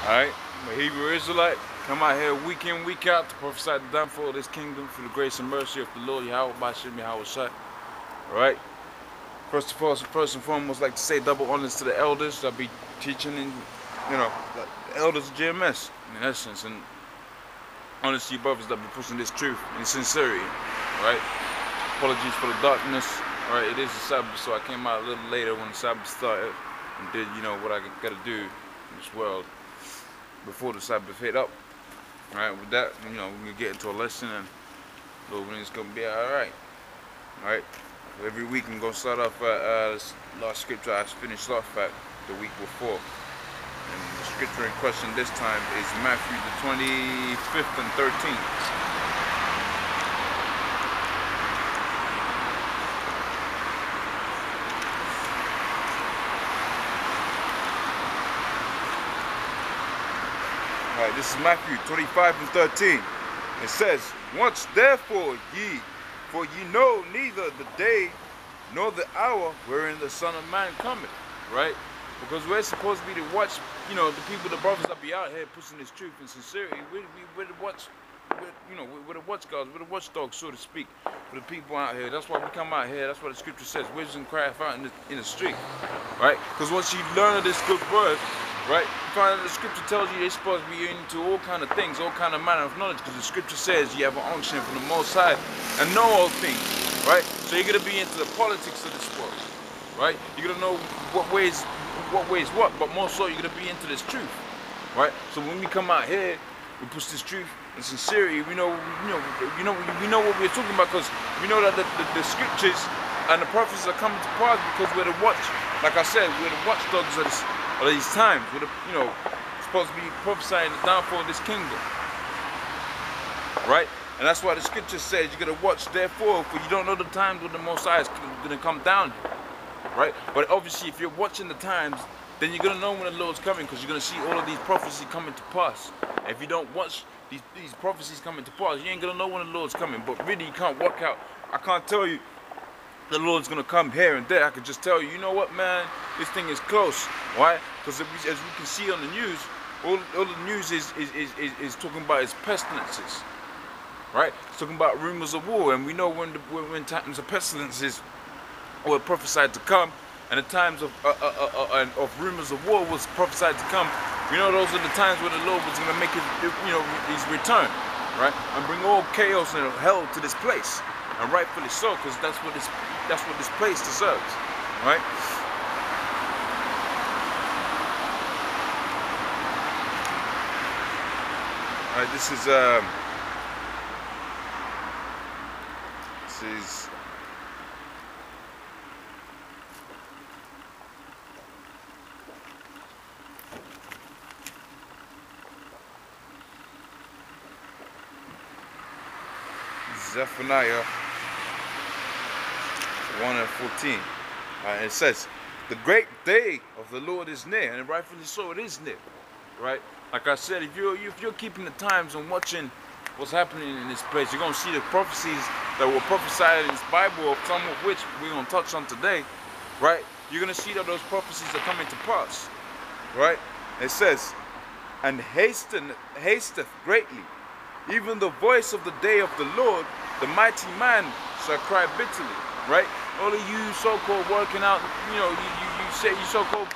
Alright? I'm a Hebrew Israelite. Come out here week in, week out to prophesy the downfall of this kingdom through the grace and mercy of the Lord Yahweh Bashim Yahweh Shai. Alright? First and foremost, like to say double honors to the elders that be teaching and the elders of GMS in essence, and honors to you brothers that be pushing this truth in sincerity. Right? Apologies for the darkness. Alright, it is the Sabbath, so I came out a little later when the Sabbath started and did, what I gotta do in this world before the Sabbath hit up. Alright, with that, we're gonna get into a lesson and Lord willing, it's gonna be alright. Alright, every week I'm gonna start off at this last scripture I finished off at the week before. And the scripture in question this time is Matthew the 25th and 13th. Alright, this is Matthew 25 and 13. It says, "Watch therefore ye, for ye know neither the day nor the hour wherein the Son of Man cometh." Right? Because we're supposed to be to watch, the people, the brothers that be out here pushing this truth and sincerity. We're the watch, we're the watch guards, we're the watchdogs, so to speak, for the people out here. That's why we come out here. That's what the scripture says. Wisdom crieth out in the street. Right? Because once you learn of this good word, right, you find that the scripture tells you they're supposed to be into all kind of things, all kind of manner of knowledge, because the scripture says you have an unction from the Most High and know all things, right? So you're going to be into the politics of this world, right? You're going to know what ways what, but more so you're going to be into this truth, right? So when we come out here, we push this truth and sincerity. We know what we're talking about, because we know that the scriptures and the prophets are coming to pass, because we're the watch, like I said, we're the watchdogs of this. At these times, we're supposed to be prophesying the downfall of this kingdom, right? And that's why the scripture says you're gonna watch, therefore, for you don't know the times when the Most High is gonna come down, right? But obviously, if you're watching the times, then you're gonna know when the Lord's coming, because you're gonna see all of these prophecies coming to pass. And if you don't watch these prophecies coming to pass, you ain't gonna know when the Lord's coming. But really, you can't work out. I can't tell you the Lord's gonna come here and there. I could just tell you, you know what, man, this thing is close. Why? Because as we can see on the news, all the news is talking about is pestilences, right? It's talking about rumors of war, and we know when times of pestilences were prophesied to come, and the times of rumors of war was prophesied to come. We know those are the times where the Lord was gonna make his return, right, and bring all chaos and hell to this place. And rightfully so, because that's what this place deserves, right? All right, this is Zephaniah 1 and 14. It says, "The great day of the Lord is near," and rightfully so, it is near, right? Like I said, if you're keeping the times and watching what's happening in this place, you're gonna see the prophecies that were prophesied in this Bible, some of which we're gonna touch on today, right? You're gonna see that those prophecies are coming to pass, right? It says, "And hasteth greatly, even the voice of the day of the Lord, the mighty man shall cry bitterly." Right? All of you so-called working out, you say you so-called,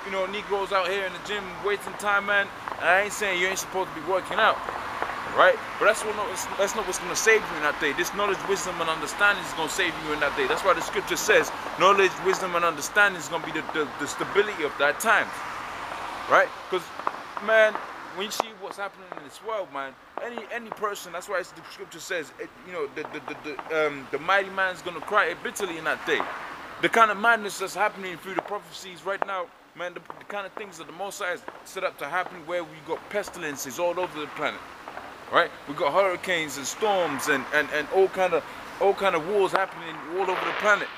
Negroes out here in the gym wasting time, man. And I ain't saying you ain't supposed to be working out, right? But that's not what's gonna save you in that day. This knowledge, wisdom, and understanding is gonna save you in that day. That's why the scripture says knowledge, wisdom, and understanding is gonna be the stability of that time, right? Because, man, when you see what's happening in this world, man, any person, that's why the scripture says, the mighty man's gonna cry bitterly in that day. The kind of madness that's happening through the prophecies right now, man, the kind of things that the Most High has set up to happen, where we got pestilences all over the planet, right? We got hurricanes and storms and all kind of wars happening all over the planet,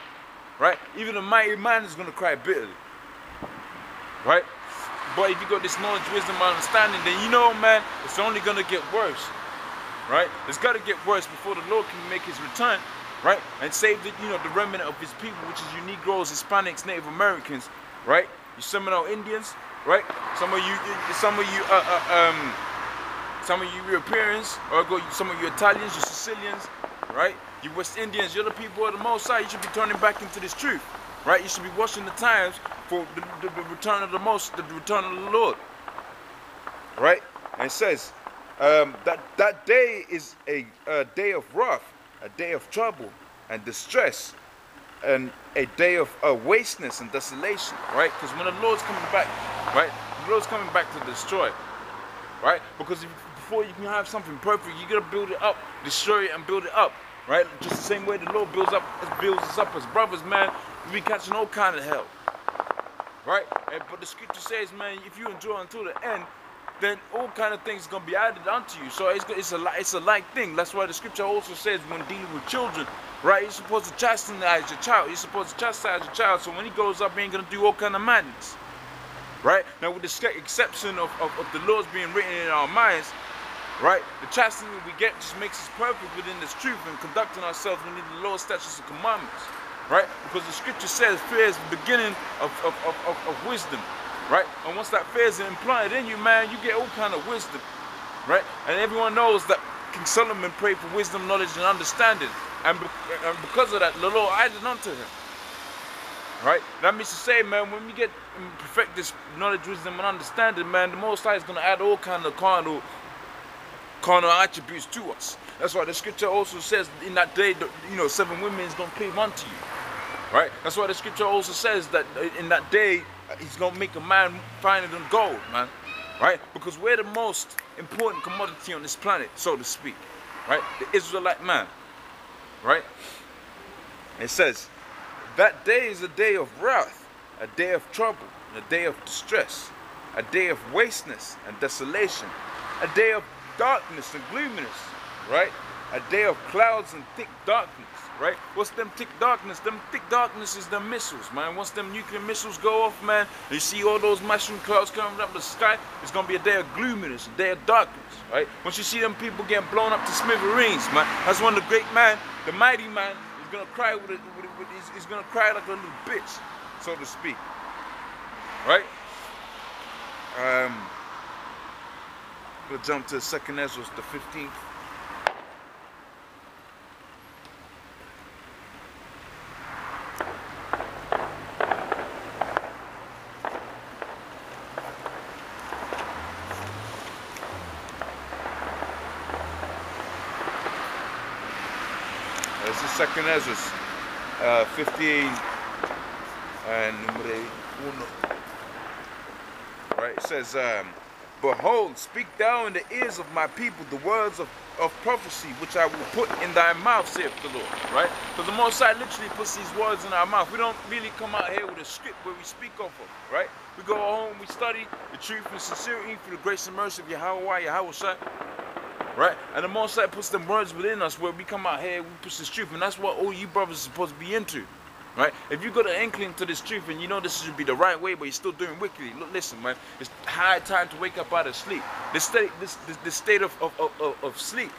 right? Even the mighty man is gonna cry bitterly, right? But if you got this knowledge, wisdom, and understanding, then man, it's only gonna get worse, right? It's gotta get worse before the Lord can make his return, right? And save the remnant of his people, which is you Negroes, Hispanics, Native Americans, right? You Seminole Indians, right? Some of you, some of you Europeans, or some of you Italians, you Sicilians, right? You West Indians, you're the people of the Most High. You should be turning back into this truth, right? You should be watching the times for the return of the return of the Lord, right? And it says that day is a day of wrath, a day of trouble and distress, and a day of wasteness and desolation, right? Because when the Lord's coming back, right? The Lord's coming back to destroy, right? Because before you can have something perfect, you gotta build it up, destroy it and build it up, right? Just the same way the Lord builds us up as brothers, man. We be catching all kind of hell, right? But the scripture says, man, if you endure until the end, then all kind of things is gonna be added unto you. So it's a like thing. That's why the scripture also says when dealing with children, right? You're supposed to chastise your child. You're supposed to chastise your child. So when he grows up, he ain't gonna do all kind of madness, right? Now with the exception of the laws being written in our minds, right? The chastisement we get just makes us perfect within this truth and conducting ourselves within the Lord's statutes and commandments, right? Because the scripture says fear is the beginning of wisdom, right? And once that fear is implanted in you, man, you get all kind of wisdom, right? And everyone knows that King Solomon prayed for wisdom, knowledge, and understanding, and because of that, the Lord added unto him, right? That means to say, man, when we get perfect this knowledge, wisdom, and understanding, man, the Most High is going to add all kind of carnal attributes to us. That's why the scripture also says in that day, 7 women is going to cleave unto you, right? That's why the scripture also says that in that day, he's going to make a man finer than gold, man, right? Because we're the most important commodity on this planet, so to speak, right? The Israelite man, right? It says, that day is a day of wrath, a day of trouble, a day of distress, a day of wasteness and desolation, a day of darkness and gloominess, right? A day of clouds and thick darkness, right? What's them thick darkness? Them thick darkness is them missiles, man. Once them nuclear missiles go off, man, you see all those mushroom clouds coming up the sky, it's going to be a day of gloominess, a day of darkness, right? Once you see them people getting blown up to smithereens, man, that's when the great man, the mighty man, is going to cry he's going to cry like a little bitch, so to speak, right? We'll jump to 2nd Ezra, the 15th. This is 2nd Ezra, 15 and number 1. Right, it says, behold, speak thou in the ears of my people the words of prophecy, which I will put in thy mouth, saith the Lord, right? Because the Most High literally puts these words in our mouth. We don't really come out here with a script where we speak off of, right? We go home, we study the truth and sincerity through the grace and mercy of Yahweh Shai, right? And the Most High puts them words within us where we come out here, we push this truth, and that's what all you brothers are supposed to be into. Right? If you got an inkling to this truth and you know this should be the right way, but you're still doing wickedly, look, listen, man, it's high time to wake up out of sleep. This state of sleep,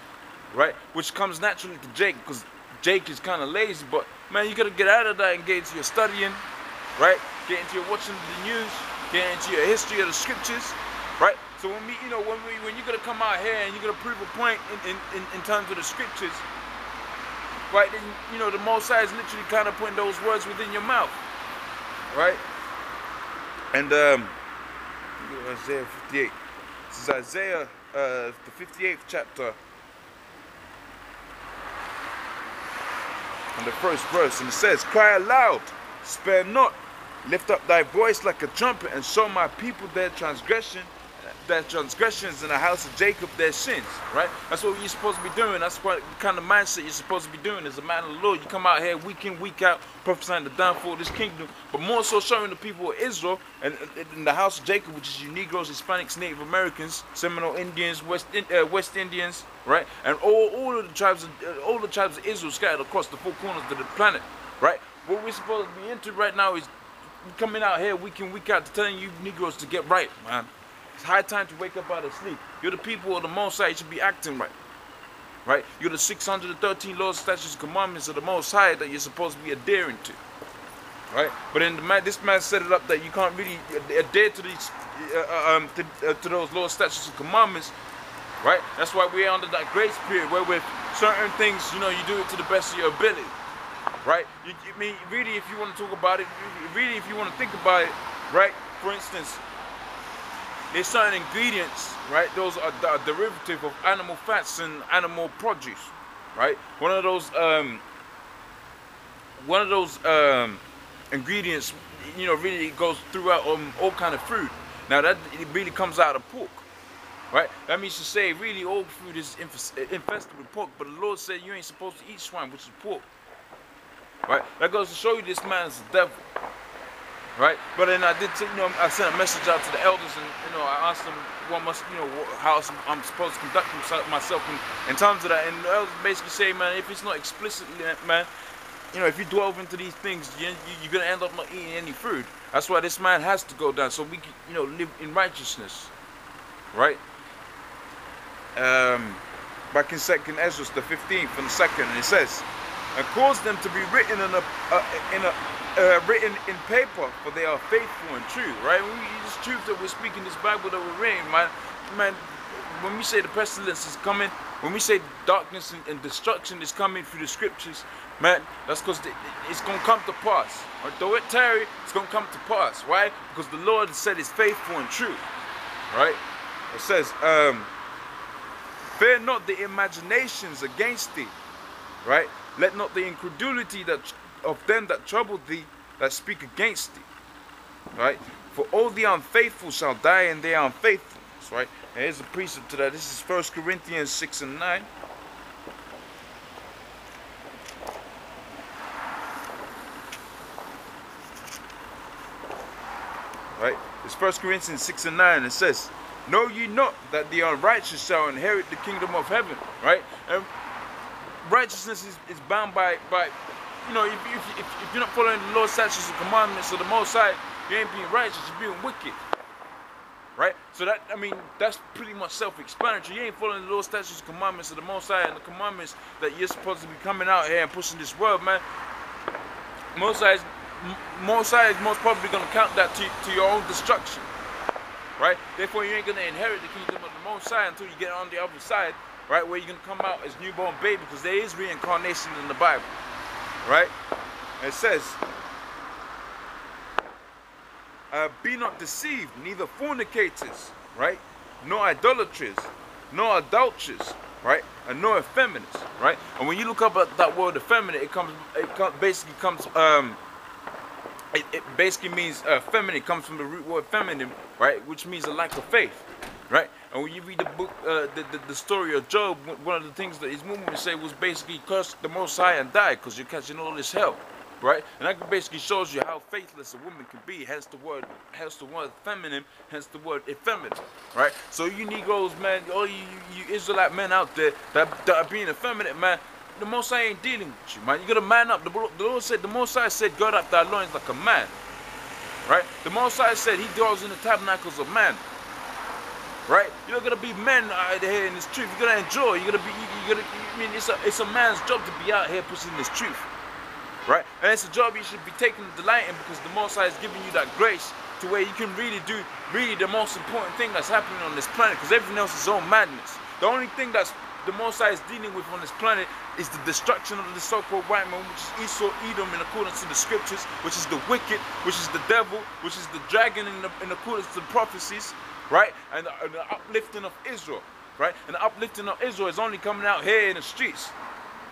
right, which comes naturally to Jake, because Jake is kind of lazy, but man, you gotta get out of that and get into your studying, right? Get into your watching the news, get into your history of the scriptures, right? So when you're gonna come out here and you're gonna prove a point in terms of the scriptures, right, then, the Most High is literally kind of putting those words within your mouth, right? And Isaiah 58. This is Isaiah, the 58th chapter, and the first verse, and it says, cry aloud, spare not, lift up thy voice like a trumpet, and show my people their transgressions in the house of Jacob, their sins, right? That's what you're supposed to be doing. That's what kind of mindset you're supposed to be doing as a man of the Lord. You come out here week in, week out, prophesying the downfall of this kingdom, but more so showing the people of Israel and in the house of Jacob, which is you Negroes, Hispanics, Native Americans, Seminole Indians, West Indians, right? And all the tribes of Israel scattered across the 4 corners of the planet, right? What we're supposed to be into right now is coming out here week in, week out, telling you Negroes to get right, man. It's high time to wake up out of sleep. You're the people of the Most High. You should be acting right. Right? You're the 613 laws, statutes, and commandments of the Most High that you're supposed to be adhering to. Right? But then this man set it up that you can't really adhere to these to those laws, statutes, and commandments, right? That's why we're under that grace period where with certain things, you know, you do it to the best of your ability, right? I mean, really, if you want to talk about it, really, if you want to think about it, right? For instance, there's certain ingredients, right? Those are a derivative of animal fats and animal produce, right? One of those ingredients, you know, really goes throughout all kind of food. Now that it really comes out of pork, right? That means to say, really, all food is infested with pork. But the Lord said you ain't supposed to eat swine, which is pork, right? That goes to show you this man is the devil, right? But then I did, you know, I sent a message out to the elders, and you know, I asked them what must, you know, how I'm supposed to conduct myself in terms of that. And the elders basically say, man, if it's not explicitly, man, you know, if you delve into these things, you're gonna end up not eating any food. That's why this man has to go down, so we can, you know, live in righteousness, right? Back in 2nd Ezra, the 15th and the 2nd, and it says, and cause them to be written written in paper, for they are faithful and true, right? It's truth that we're speaking, this Bible that we're reading, man. When we say the pestilence is coming, when we say darkness and destruction is coming through the scriptures, man, that's because it's going to come to pass. Right? Though it tarry, it's going to come to pass. Why? Because the Lord said it's faithful and true, right? It says, fear not the imaginations against thee, right? Let not the incredulity of them that trouble thee, that speak against thee, right? For all the unfaithful shall die in their unfaithfulness, right? And here's a precept to that. This is 1 Corinthians 6 and 9. Right? It's 1 Corinthians 6 and 9. It says, know ye not that the unrighteous shall inherit the kingdom of heaven, right? And righteousness is bound by you know, if you're not following the Lord's statutes and commandments of the Most High, you ain't being righteous, you're being wicked, right? So that, I mean, that's pretty much self-explanatory. You ain't following the Lord's statutes and commandments of the Most High and the commandments that you're supposed to be coming out here and pushing this world, man. Most High is most probably going to count that to your own destruction, right? Therefore, you ain't going to inherit the kingdom of the Most High until you get on the other side, right, where you're going to come out as newborn baby, because there is reincarnation in the Bible, right? It says, be not deceived, neither fornicators, right, nor idolaters, nor adulterers, right, and nor effeminates, right? And when you look up at that word effeminate, it basically means feminine. It comes from the root word feminine, right, which means a lack of faith, right? And when you read the book, the story of Job, one of the things that his movement said was basically curse the Most High and die, because you're catching all this hell, right? And that basically shows you how faithless a woman can be. Hence the word feminine, hence the word effeminate, right? So you Negroes, man, all you Israelite men out there that are being effeminate, man, the Most High ain't dealing with you, man. You gotta man up. The Lord said, the Most High said, gird up thy loins like a man, right? The Most High said he dwells in the tabernacles of man, right? You're not gonna be men out here in this truth. You're gonna enjoy. I mean, it's a man's job to be out here pushing this truth, right? And it's a job you should be taking delight in, because the Most High is giving you that grace to where you can really do the most important thing that's happening on this planet, because everything else is all madness. The only thing that's the Most High is dealing with on this planet is the destruction of the so-called white man, which is Esau, Edom, in accordance to the scriptures, which is the wicked, which is the devil, which is the dragon in accordance to the prophecies, right? And the uplifting of Israel, right? And the uplifting of Israel is only coming out here in the streets,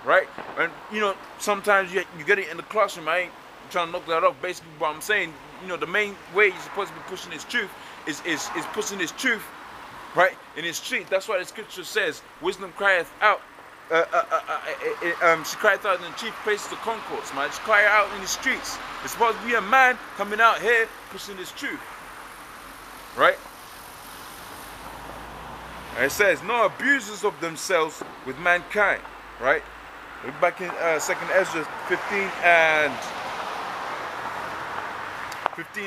right? And you know, sometimes you get it in the classroom. I ain't trying to knock that off. Basically, what I'm saying, you know, the main way you're supposed to be pushing this truth is pushing this truth, right, in the street. That's why the scripture says, wisdom crieth out. She crieth out in the chief places of concourse, man. She cried out in the streets. It's supposed to be a man coming out here pushing this truth, right? And it says, no abusers of themselves with mankind, right? We're back in 2nd Ezra 15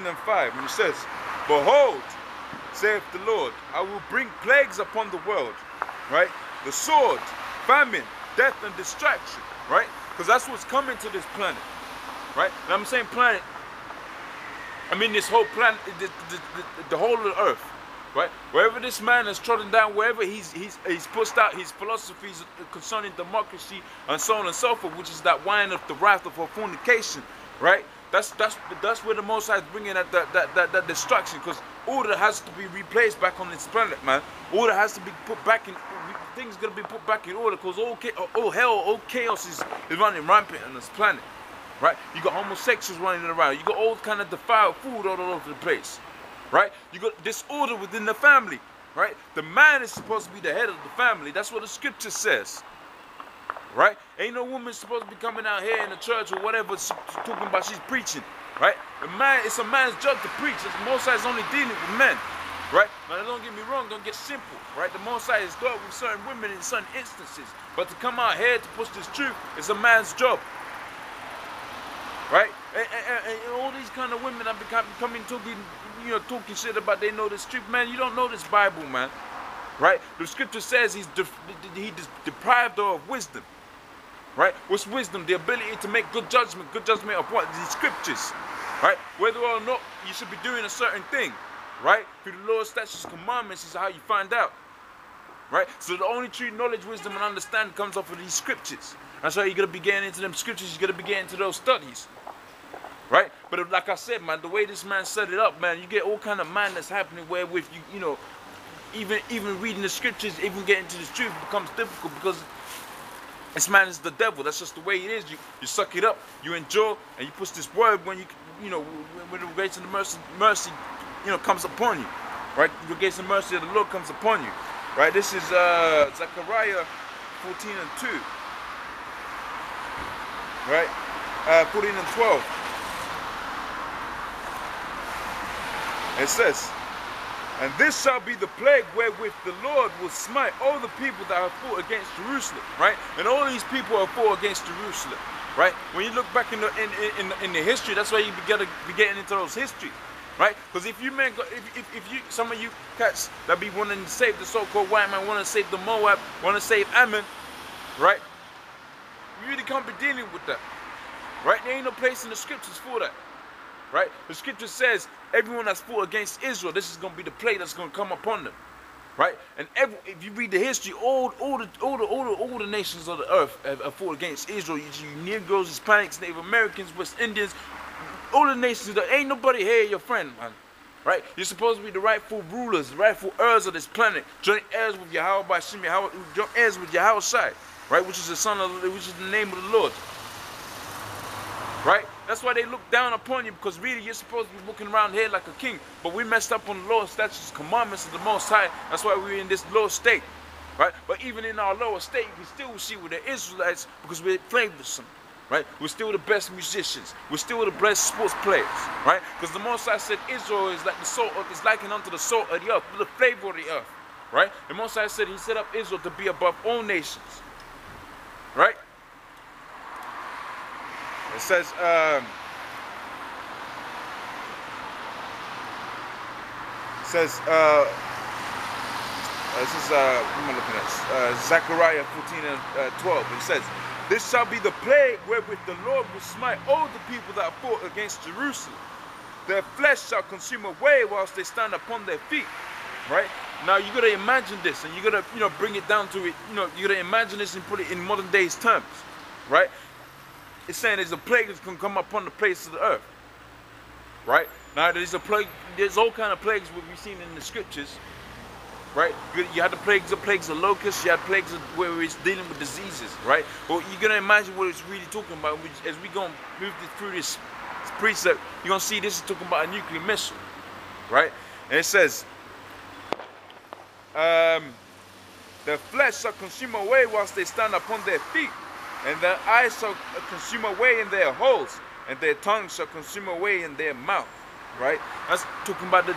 and 5, and it says, behold, saith the Lord, I will bring plagues upon the world, right? The sword, famine, death, and distraction, right? Because that's what's coming to this planet, right? And I'm saying planet, I mean, this whole planet, the whole of the earth, right? Wherever this man has trodden down, wherever he's pushed out his philosophies concerning democracy and so on and so forth, which is that wine of the wrath of fornication, right? That's where the Most High is bringing that destruction, because order has to be replaced back on this planet, man. Order has to be put back in. Things gonna be put back in order, because all hell, all chaos is running rampant on this planet, right? You got homosexuals running around. You got all kind of defiled food all over the place, right? You got disorder within the family, right? The man is supposed to be the head of the family. That's what the scripture says. Right? Ain't no woman supposed to be coming out here in the church or whatever talking about she's preaching. Right? It's a man's job to preach. The Most High is only dealing with men. Right? Now don't get me wrong, don't get simple. Right? The Most High has dealt with certain women in certain instances. But to come out here to push this truth is a man's job. Right? And all these kind of women have been coming talking shit about they know this truth. Man, you don't know this Bible, man. Right? The scripture says he's deprived of wisdom. Right? What's wisdom? The ability to make good judgment. Good judgment of what? The scriptures. Right? Whether or not you should be doing a certain thing. Right? Through the Lord's statutes, commandments is how you find out. Right? So the only true knowledge, wisdom, and understanding comes off of these scriptures. That's why you're going to be getting into them scriptures. You're going to be getting into those studies. Right? But like I said, man, the way this man set it up, man, you get all kind of madness happening where with you know, even reading the scriptures, even getting to the truth becomes difficult, because this man is the devil. That's just the way it is. You suck it up, you endure, and you push this word when when the grace and the mercy comes upon you. Right? The grace and mercy of the Lord comes upon you. Right? This is Zechariah 14:2. Right? 14:12. It says, "And this shall be the plague wherewith the Lord will smite all the people that have fought against Jerusalem." Right? And all these people have fought against Jerusalem. Right? When you look back in the history, that's why you gotta be getting into those histories. Right? Because if you some of you cats that be wanting to save the so-called white man, want to save the Moab, want to save Ammon, right? You really can't be dealing with that. Right? There ain't no place in the scriptures for that. Right? The scripture says everyone that's fought against Israel, this is going to be the plague that's going to come upon them. Right? And if you read the history, all the nations of the earth have fought against Israel. You Negroes, Hispanics, Native Americans, West Indians, all the nations. There ain't nobody here your friend, man. Right? You're supposed to be the rightful rulers, the rightful heirs of this planet. Joint heirs with Yahweh by Shimi, joint heirs with Yahweh Shai, right? Which is the name of the Lord. Right? That's why they look down upon you, because really you're supposed to be walking around here like a king. But we messed up on the Lord's statutes, commandments of the Most High. That's why we're in this low state. Right? But even in our lower state, you can still see with the Israelites, because we're flavorsome. Right? We're still the best musicians. We're still the best sports players. Right? Because the Most High said Israel is like the salt, is likened unto the salt of the earth, the flavor of the earth. Right? The Most High said he set up Israel to be above all nations. Right? It says, this is, what am I looking at? Zechariah 14:12. It says, "This shall be the plague wherewith the Lord will smite all the people that fought against Jerusalem. Their flesh shall consume away whilst they stand upon their feet." Right? Now you gotta imagine this, and you gotta, bring it down to it. You gotta imagine this and put it in modern days terms. Right? It's saying there's a plague that's going to come upon the place of the earth. Right? Now there's a plague, there's all kind of plagues we've seen in the scriptures. Right? You had the plagues of locusts, you had plagues where it's dealing with diseases. Right? But you're going to imagine what it's really talking about. As we go move through this precept, you're going to see this is talking about a nuclear missile. Right? And it says, "Their flesh shall consume away whilst they stand upon their feet. And their eyes shall consume away in their holes, and their tongue shall consume away in their mouth." Right? That's talking about the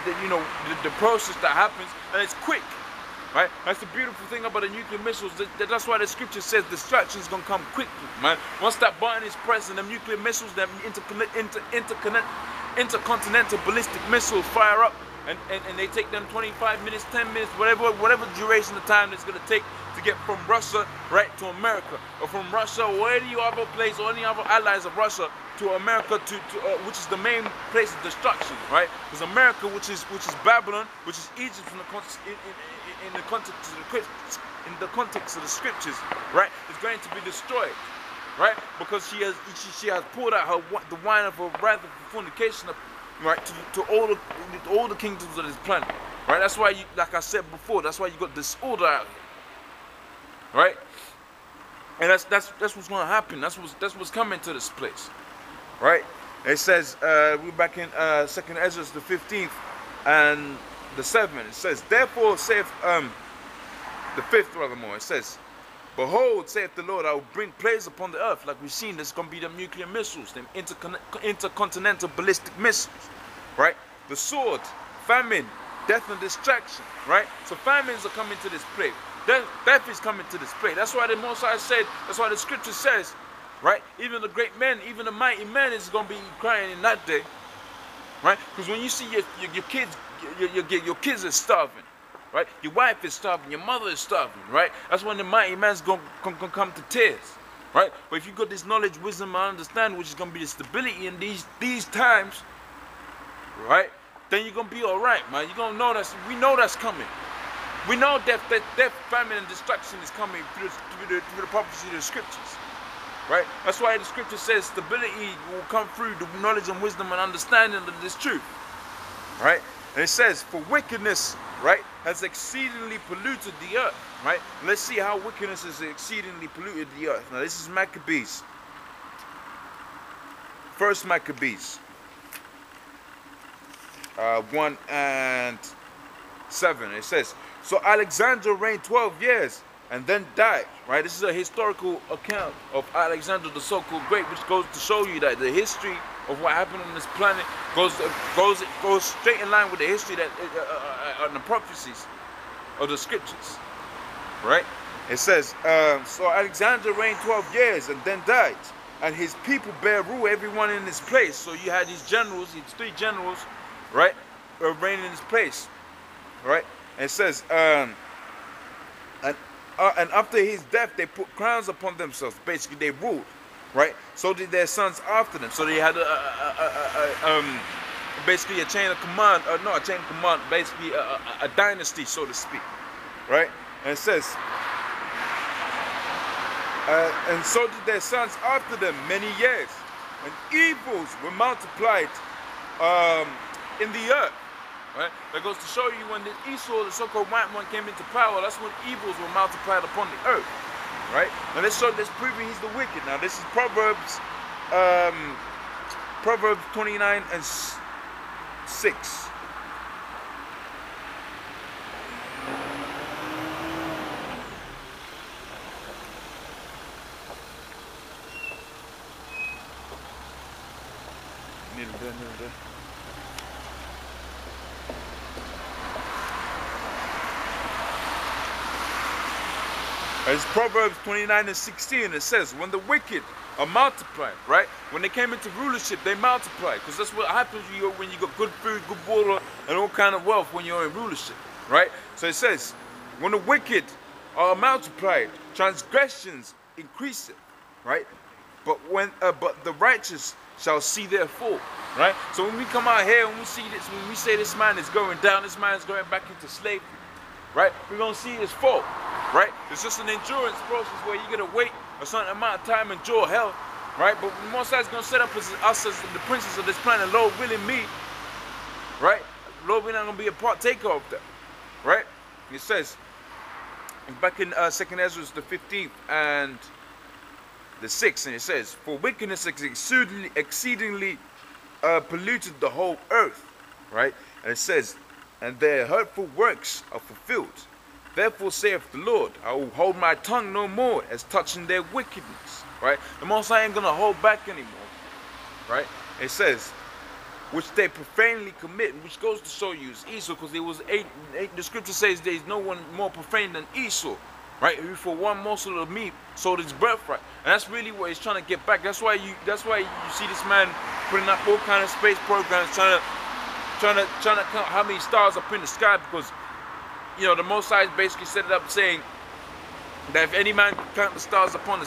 process that happens, and it's quick. Right? That's the beautiful thing about the nuclear missiles. That's why the scripture says destruction is gonna come quickly, man. Once that button is pressed, and the nuclear missiles, that intercontinental ballistic missiles fire up, and they take them 25 minutes, 10 minutes, whatever duration of time it's gonna take to get from Russia right to America, or from Russia or any other place or any other allies of Russia to America, which is the main place of destruction, right? Because America, which is Babylon, which is Egypt, from in the context of the scriptures, right, is going to be destroyed, right? Because she has poured out the wine of her wrath of fornication, right, to all the kingdoms of this planet, right? That's why like I said before, that's why you got disorder out here, right? And that's what's going to happen. That's what's coming to this place, right? It says we're back in 2nd Ezra, the 15th and the 7th. It says, therefore saith the 5th rather. It says, behold, saith the Lord, I will bring plagues upon the earth. Like we've seen, there's going to be them nuclear missiles, them intercontinental ballistic missiles, right? The sword, famine, death and distraction, right? So famines are coming to this place. Death is coming to this place. That's why the Most High said, that's why the scripture says, right? Even the great men, even the mighty men is going to be crying in that day, right? Because when you see your kids, your kids are starving, right? Your wife is starving, your mother is starving, right? That's when the mighty man's going to come to tears, right? But if you got this knowledge, wisdom, and understanding, which is going to be the stability in these times, right? Then you're going to be all right, man. You're going to know we know that's coming. We know death, famine, and destruction is coming through the prophecy of the scriptures, right? That's why the scripture says stability will come through the knowledge and wisdom and understanding of this truth, right? And it says, for wickedness, right, has exceedingly polluted the earth, right? Let's see how wickedness has exceedingly polluted the earth. Now this is Maccabees, 1st Maccabees, 1 and 7. It says, so Alexander reigned 12 years and then died, right? This is a historical account of Alexander the so-called Great, which goes to show you that the history of what happened on this planet goes straight in line with the history that and the prophecies of the scriptures, right? It says, so Alexander reigned 12 years and then died, and his people bare rule, everyone in his place. So you had these generals, these 3 generals, right, reigning in his place, right? And it says, and after his death, they put crowns upon themselves. Basically, they ruled, right? So did their sons after them. So they had basically a chain of command, not a chain of command, basically a dynasty, so to speak, right? And it says, and so did their sons after them many years, and evils were multiplied in the earth. Right? That goes to show you when the Esau, the so-called white man, came into power, that's when evils were multiplied upon the earth. Right? Now let's proving he's the wicked. Now this is Proverbs 29 and 6. Nearly there. It's Proverbs 29 and 16. It says, when the wicked are multiplied, right? When they came into rulership, they multiplied. Because that's what happens when you got good food, good water, and all kind of wealth when you're in rulership, right? So it says, when the wicked are multiplied, transgressions increase it, right? But the righteous shall see their fall, right? So when we come out here and we see this, when we say this man is going down, this man is going back into slavery, right? We're going to see his fall, right? It's just an endurance process where you're going to wait a certain amount of time and endure hell, right? But the Most High is going to set up us as the princes of this planet, Lord willing me, right? Lord, we're not going to be a partaker of that, right? It says, back in 2nd Ezra, the 15th and the 6th, and it says, for wickedness has exceedingly polluted the whole earth, right? And it says, and their hurtful works are fulfilled. Therefore saith the Lord, I will hold my tongue no more as touching their wickedness, right? The Most High ain't going to hold back anymore, right? It says, which they profanely commit, which goes to show you is Esau, because there was the scripture says there is no one more profane than Esau, right? Who for one morsel of meat sold his birthright. And that's really what he's trying to get back. That's why you see this man putting up all kind of space programs, trying to count how many stars up in the sky, because you know the Most High basically set it up saying that if any man can count the stars up in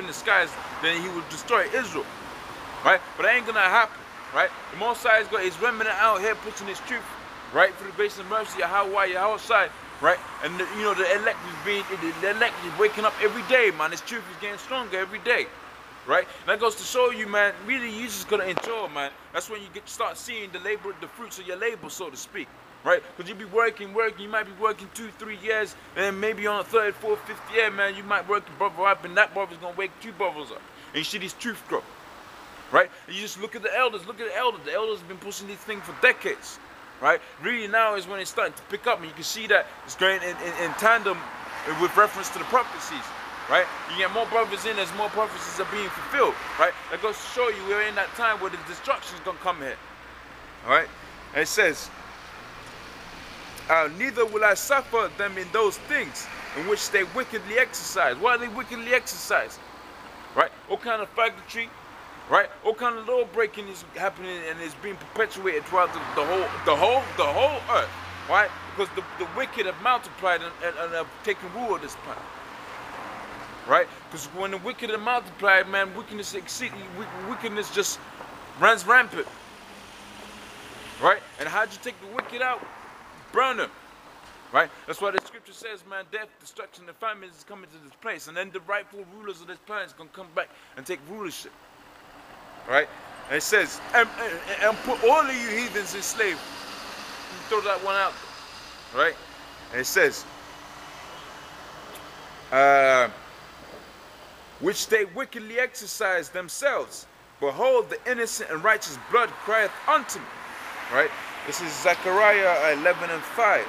the skies, then he would destroy Israel, right? But that ain't gonna happen, right? The Most High has got his remnant out here pushing his truth, right? For the grace and mercy of Yahweh, Yahushai, right? And the elect is waking up every day, man. This truth is getting stronger every day, right? And that goes to show you, man, really you just gotta endure, man. That's when you start seeing the fruits of your labor, so to speak, right? Because you be working, you might be working 2-3 years, and then maybe on the 3rd, 4th, 5th year, man, you might work your brother up, and that brother's gonna wake 2 brothers up, and you see this truth grow, right? And you just look at the elders, the elders have been pushing these things for decades, right? Really now is when it's starting to pick up, and you can see that it's going in tandem with reference to the prophecies, right? You get more brothers in as more prophecies are being fulfilled, right? That goes to show you we're in that time where the destruction is going to come here, all right? And it says, neither will I suffer them in those things in which they wickedly exercise. Why are they wickedly exercising? Right? All kind of faggotry, right? All kind of law breaking is happening and is being perpetuated throughout the whole earth, right? Because the wicked have multiplied and have taken rule of this planet, right? Because when the wicked are multiplied, man, wickedness just runs rampant, right? And how'd you take the wicked out? Burn them, right? That's why the scripture says, man, death, destruction, and famine is coming to this place, and then the rightful rulers of this planet is going to come back and take rulership, right? And it says, and put all of you heathens in slavery. Throw that one out there, right? And it says, which they wickedly exercise themselves. Behold, the innocent and righteous blood crieth unto me, right? This is Zechariah 11:5.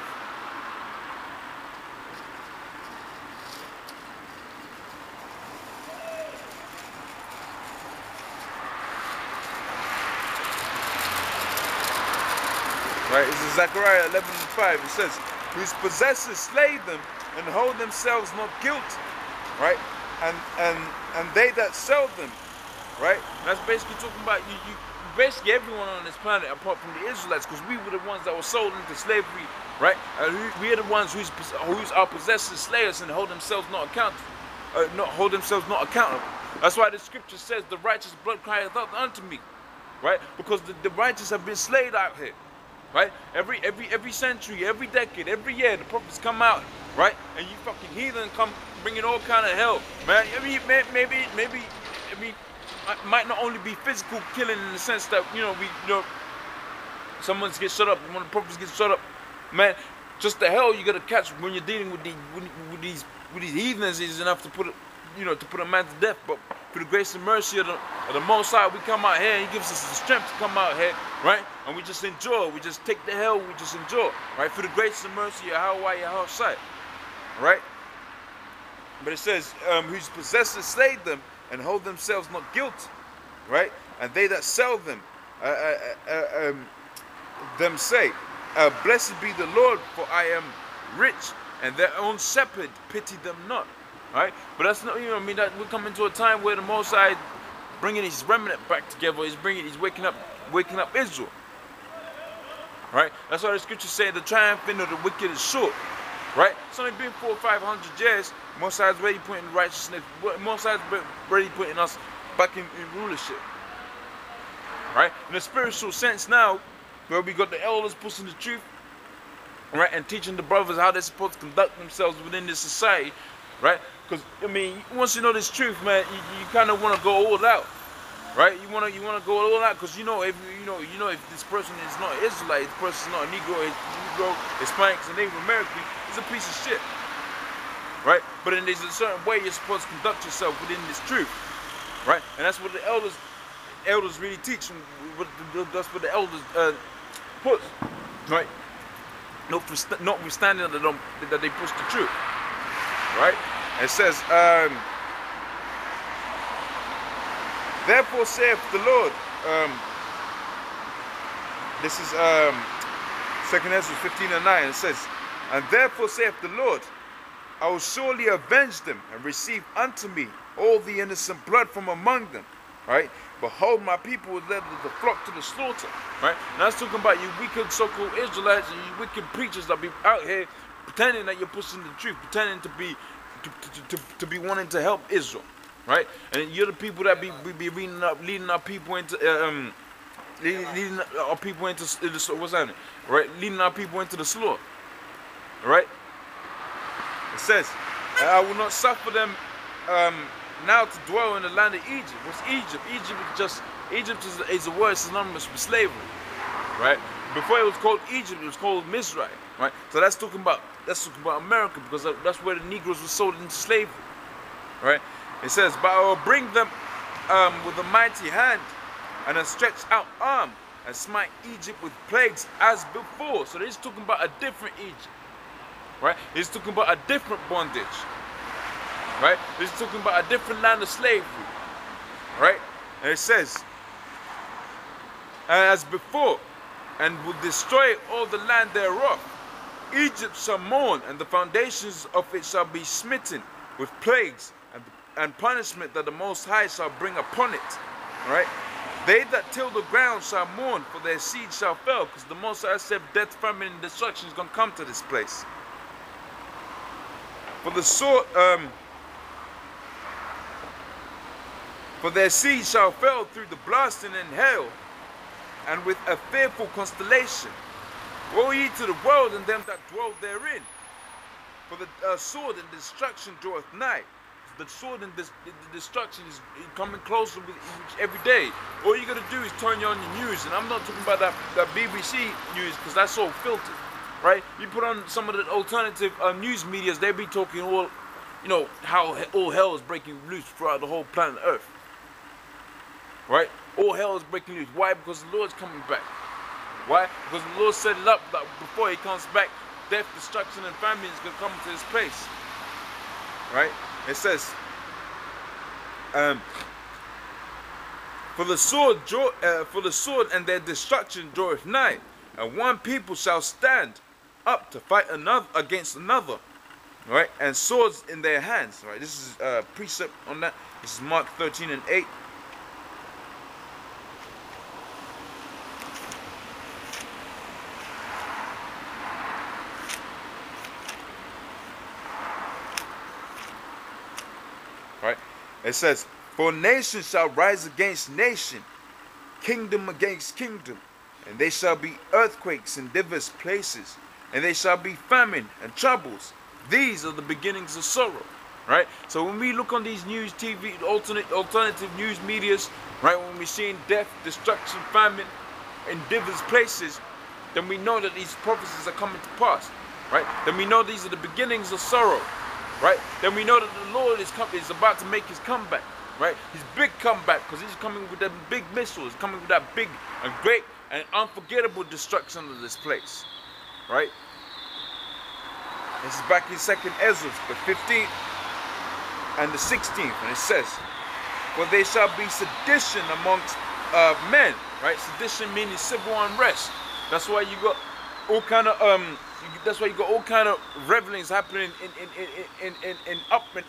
Right, this is Zechariah 11:5. It says, whose possessors slay them and hold themselves not guilty, right? And they that sell them, right? And that's basically talking about you basically everyone on this planet apart from the Israelites, because we were the ones that were sold into slavery, right? We are the ones whose our possessors slay us and hold themselves not accountable. That's why the scripture says, the righteous blood crieth out unto me, right? Because the righteous have been slayed out here, right? Every century, every decade, every year, the prophets come out, right? And you fucking heathen come bringing all kind of hell, man. I mean, maybe. Might not only be physical killing in the sense that someone gets shut up, one of the prophets gets shut up, man. Just the hell you gotta catch when you're dealing with these heathens is enough to put a man to death. But for the grace and mercy of the Most High, we come out here and He gives us the strength to come out here, right? And we just endure. We just take the hell. We just endure, right? For the grace and mercy of Yahweh, Yahushai, right? But it says, whose possessors slay them and hold themselves not guilty, right? And they that sell them, them say, blessed be the Lord, for I am rich, and their own shepherd pity them not, right? But that's not, that we're coming to a time where the Most High is bringing His remnant back together. He's waking up Israel, right? That's why the scriptures say the triumphing of the wicked is short, right? It's only been 400 or 500 years. Most High is ready putting righteousness. Most High is ready putting us back in rulership, right? In a spiritual sense now, where we got the elders pushing the truth, right, and teaching the brothers how they're supposed to conduct themselves within this society, right? Because once you know this truth, man, you kind of want to go all out, right? You want to go all out, because if this person is not Israelite, this person is not a Negro, Hispanic, and Native American, he's a piece of shit. Right? But then there's a certain way you're supposed to conduct yourself within this truth. Right? And that's what the elders really teach. That's what the elders put. Right? Notwithstanding that they push the truth. Right? It says, therefore saith the Lord, this is 2 Ezra 15:9. It says, and therefore saith the Lord, I will surely avenge them and receive unto me all the innocent blood from among them, right? Behold, my people will led the flock to the slaughter, right? And that's talking about you wicked so-called Israelites and you wicked preachers that be out here pretending that you're pushing the truth, pretending to be wanting to help Israel, right? And you're the people that be leading our people into leading our people into what's happening, right? Leading our people into the slaughter, right? It says, I will not suffer them now to dwell in the land of Egypt. What's Egypt? Egypt is a word synonymous with slavery, right? Before it was called Egypt, it was called Mizraim, right? So that's talking about America, because that's where the Negroes were sold into slavery, right? It says, but I will bring them with a mighty hand and a stretched out arm and smite Egypt with plagues as before. So this is talking about a different Egypt, right? This is talking about a different bondage, right? This is talking about a different land of slavery, right? And it says, as before, and will destroy all the land thereof. Egypt shall mourn, and the foundations of it shall be smitten with plagues and punishment that the Most High shall bring upon it. Right? They that till the ground shall mourn, for their seed shall fail, because the Most High said death, famine, and destruction is going to come to this place. For the sword, for their seed shall fail through the blasting and hail, and with a fearful constellation. Woe ye to the world and them that dwell therein. For the sword and destruction draweth nigh. The sword and the destruction is coming closer with every day. All you gotta do is turn on your news, and I'm not talking about that BBC news, because that's all filtered, right? You put on some of the alternative news medias, they be talking all, you know, how all hell is breaking loose throughout the whole planet Earth, right? All hell is breaking loose. Why? Because the Lord's coming back. Why? Because the Lord set it up that before he comes back, death, destruction, and famine is going to come to this place. Right? It says, for the sword and their destruction draweth nigh, and one people shall stand up to fight another against another, right? And swords in their hands. Right? This is precept on that. This is Mark 13:8. Right? It says, for nation shall rise against nation, kingdom against kingdom, and there shall be earthquakes in divers places, and there shall be famine and troubles. These are the beginnings of sorrow. Right? So when we look on these news, TV, alternative news medias, right, when we're seeing death, destruction, famine in divers places, then we know that these prophecies are coming to pass. Right? Then we know these are the beginnings of sorrow. Right? Then we know that the Lord is about to make his comeback. Right? His big comeback, because he's coming with that big missiles, coming with that big and great and unforgettable destruction of this place. Right? This is back in 2nd Ezra, the 15th and the 16th, and it says, for there shall be sedition amongst men. Right? Sedition meaning civil unrest. That's why you got all kind of revelings happening in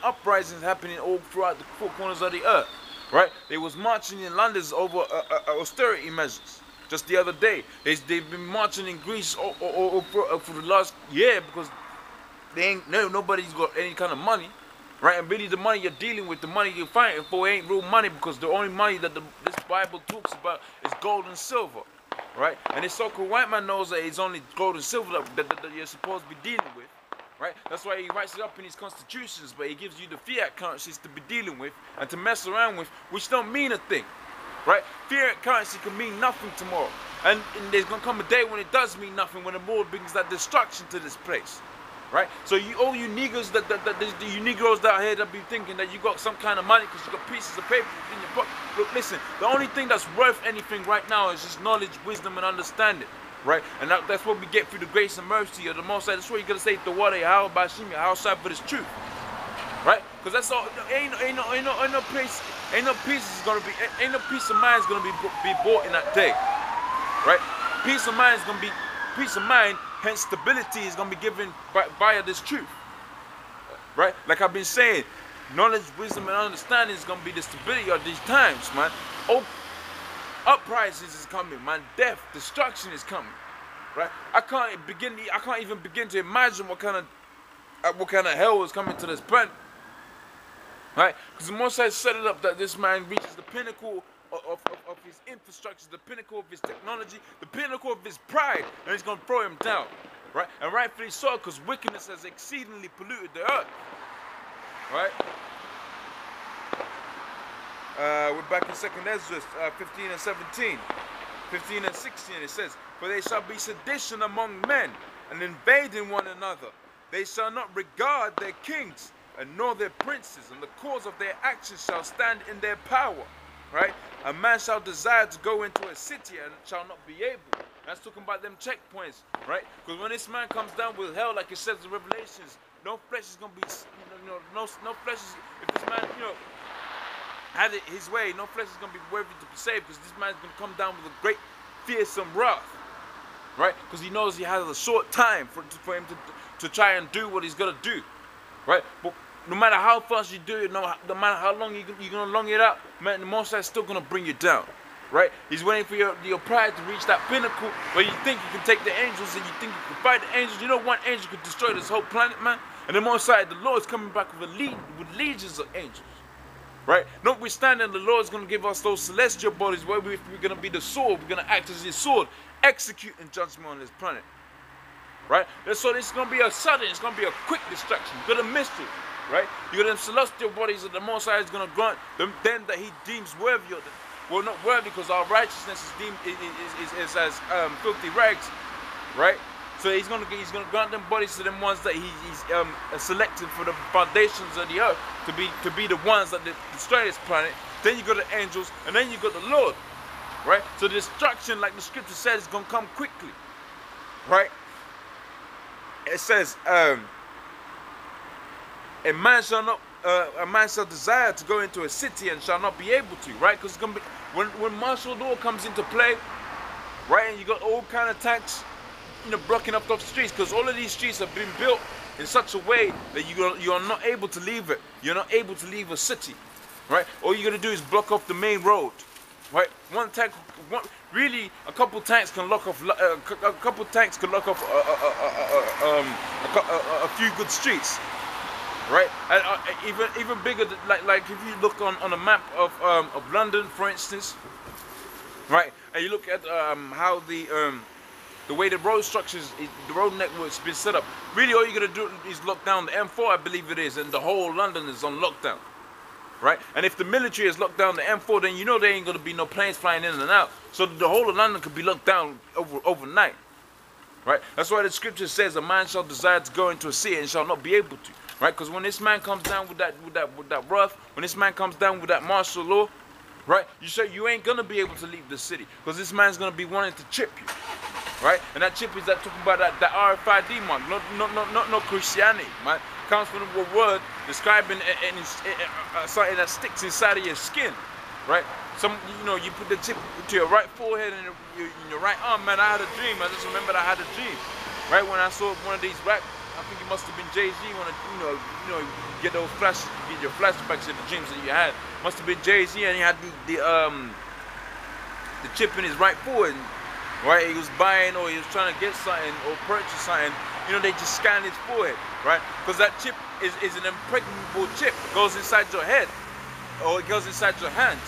uprisings happening all throughout the four corners of the earth, right? They was marching in London over austerity measures just the other day. They've been marching in Greece for the last year, because nobody's got any kind of money, right? And really the money you're dealing with, the money you're fighting for ain't real money, because the only money that this Bible talks about is gold and silver. Right? And this so-called white man knows that it's only gold and silver that you're supposed to be dealing with. Right? That's why he writes it up in his constitutions, but he gives you the fiat currencies to be dealing with and to mess around with, which don't mean a thing. Right? Fiat currency can mean nothing tomorrow. And there's going to come a day when it does mean nothing, when the Lord brings that destruction to this place. Right? So all you Negroes you Negroes out here that be thinking that you got some kind of money because you got pieces of paper in your pocket. Look, listen, the only thing that's worth anything right now is just knowledge, wisdom, and understanding. Right? And that's what we get through the grace and mercy of the Most High. That's what you gotta say, the water, how Bashimi, how side for this truth. Right? Because that's all. Ain't no peace of mind is gonna be bought in that day. Right? Peace of mind is gonna be peace of mind. Hence, stability is going to be given via this truth. Right? Like I've been saying, knowledge, wisdom, and understanding is going to be the stability of these times, man. Uprisings is coming, man. Death, destruction is coming. Right? I can't even begin to imagine what kind of hell is coming to this planet. Right? Because the Most High set it up that this man reaches the pinnacle of his infrastructure, the pinnacle of his technology, the pinnacle of his pride, and he's going to throw him down. Right? And rightfully so, because wickedness has exceedingly polluted the earth. Right? We're back in 2nd Ezra 15 and 17. 15 and 16, it says, "For they shall be sedition among men, and invading one another. They shall not regard their kings, and nor their princes, and the cause of their actions shall stand in their power." Right? "A man shall desire to go into a city, and shall not be able." That's talking about them checkpoints, right? Because when this man comes down with hell, like it says in Revelations, no flesh is going to be, no flesh is, if this man, had it his way, no flesh is going to be worthy to be saved, because this man is going to come down with a great fearsome wrath, right? Because he knows he has a short time for him to try and do what he's going to do, right? But no matter how fast you do it, no matter how long you're going to long it out, man, the Most High is still going to bring you down, right? He's waiting for your pride to reach that pinnacle where you think you can take the angels and you think you can fight the angels. You know, one angel could destroy this whole planet, man. And the Most High, the Lord's coming back with legions of angels. Right? Notwithstanding, the Lord's going to give us those celestial bodies where we're going to be the sword. We're going to act as his sword, executing judgment on this planet. Right? And so this is going to be a sudden, it's going to be a quick destruction. You got a mystery. Right? You got them celestial bodies that the Most High is going to grant them that he deems worthy of them. Well, not worthy, because our righteousness is deemed is as filthy rags. Right? So he's gonna grant them bodies to them ones that he's selected for the foundations of the earth to be the ones that destroy this planet. Then you got the angels, and then you got the Lord, right? So the destruction, like the scripture says, is gonna come quickly, right? It says, a man shall desire to go into a city and shall not be able to, right? Because it's gonna be when martial law comes into play, right? And you got all kind of tanks, blocking up those streets, because all of these streets have been built in such a way that you're not able to leave it. You're not able to leave a city, right? All you gotta do is block off the main road, right? Really, a couple tanks can lock off. A couple tanks can lock off a few good streets, right? And even bigger, like if you look on a map of London, for instance, right? And you look at how the way the road structures, the road network's been set up. Really, all you gotta do is lock down the M4, I believe it is, and the whole London is on lockdown, right? And if the military has locked down the M4, then you know there ain't gonna be no planes flying in and out. So the whole of London could be locked down overnight, right? That's why the scripture says, "A man shall desire to go into a city and shall not be able to," right? Because when this man comes down with that wrath, when this man comes down with that martial law, right? You ain't gonna be able to leave the city, because this man's gonna be wanting to chip you. Right? And that chip is that talking about that RFID mark, not Christianity, man. It comes from the word describing something that sticks inside of your skin, right? You put the chip to your right forehead and your right arm, man. I had a dream. I just remembered I had a dream, right? When I saw one of these rap, I think it must have been Jay-Z. When get those flashes, get your flashbacks of the dreams that you had. Must have been Jay-Z, and he had the chip in his right forehead. Right, he was buying, or he was trying to get something or purchase something. They just scan his forehead, right? Because that chip is an impregnable chip. It goes inside your head, or it goes inside your hands,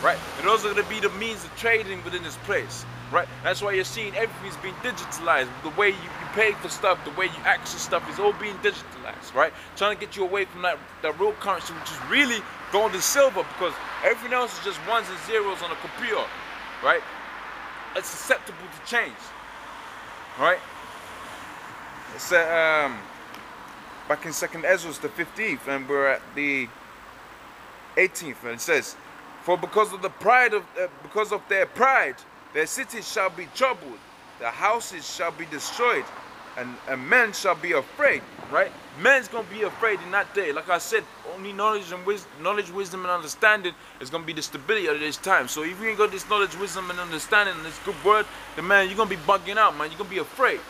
right? And those are going to be the means of trading within this place, right? That's why you're seeing everything's being digitalized. The way you pay for stuff, the way you access stuff is all being digitalized, right? Trying to get you away from that real currency, which is really gold and silver, because everything else is just ones and zeros on a computer, right? It's susceptible to change, right? It's back in 2nd Ezra, the 15th, and we're at the 18th, and it says, "For because of their pride, their cities shall be troubled, their houses shall be destroyed, and men shall be afraid." Right? Men's gonna be afraid in that day. Like I said, only knowledge, wisdom, and understanding is gonna be the stability of this time. So if you ain't got this knowledge, wisdom, and understanding, and this good word, then man, you're gonna be bugging out, man. You're gonna be afraid.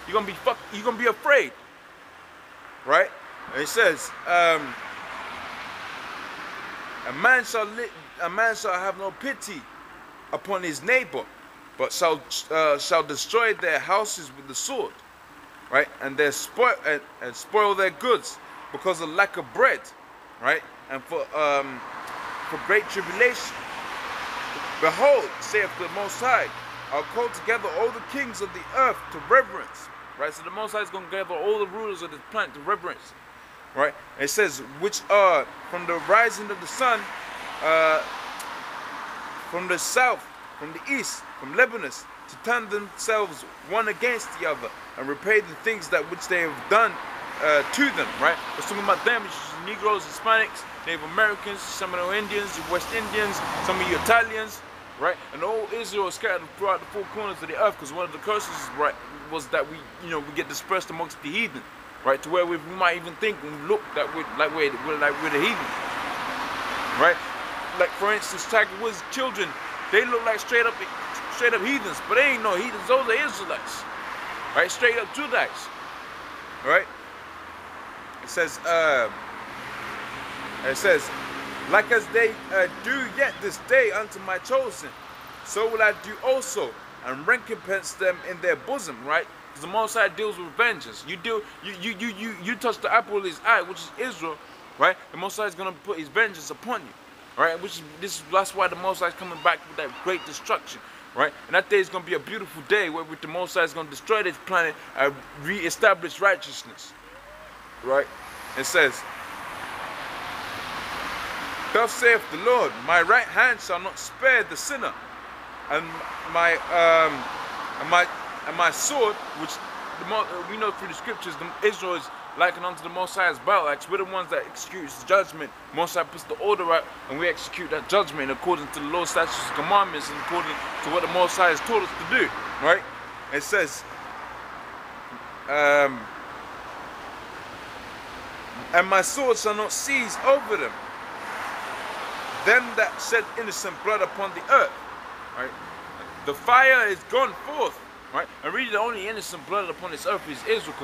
You're gonna be afraid. Right? And it says, a man shall have no pity upon his neighbor, but shall destroy their houses with the sword. Right? And spoil their goods because of lack of bread. right? And for great tribulation. Behold, saith the Most High, I'll call together all the kings of the earth to reverence. Right? So the Most High is going to gather all the rulers of this planet to reverence. Right? It says, which are from the rising of the sun, from the south, from the east, from Lebanon, to turn themselves one against the other, and repay the things that which they have done to them, right? We're talking about them, which is Negroes, Hispanics, Native Americans, some of the Indians, the West Indians, some of you Italians, right? And all Israel is scattered throughout the four corners of the earth, because one of the curses, right, was that we get dispersed amongst the heathen, right? To where we might even think and look that we're the heathen, right? Like for instance, Tiger Woods' children, they look like straight up heathens, but they ain't no heathens. Those are Israelites, right? Straight up Judites, right? It says, like as they do yet this day unto my chosen, so will I do also, and recompense them in their bosom, right? Because the Most High deals with vengeance. You touch the apple of his eye, which is Israel, right? The Most High is gonna put his vengeance upon you, right? That's why the Most High is coming back with that great destruction, right? And that day is gonna be a beautiful day where the Most High is gonna destroy this planet and re-establish righteousness, right? It says, thus saith the Lord, my right hand shall not spare the sinner, and my sword, which we know through the scriptures, Israel is likened unto the Most High's battle axe. We're the ones that executes judgment. Most High puts the order out, and we execute that judgment according to the Lord's statutes and commandments, and according to what the Most High has told us to do. Right? It says, and my sword shall not cease over them that shed innocent blood upon the earth. Right? The fire is gone forth. Right? And really the only innocent blood upon this earth is Israel.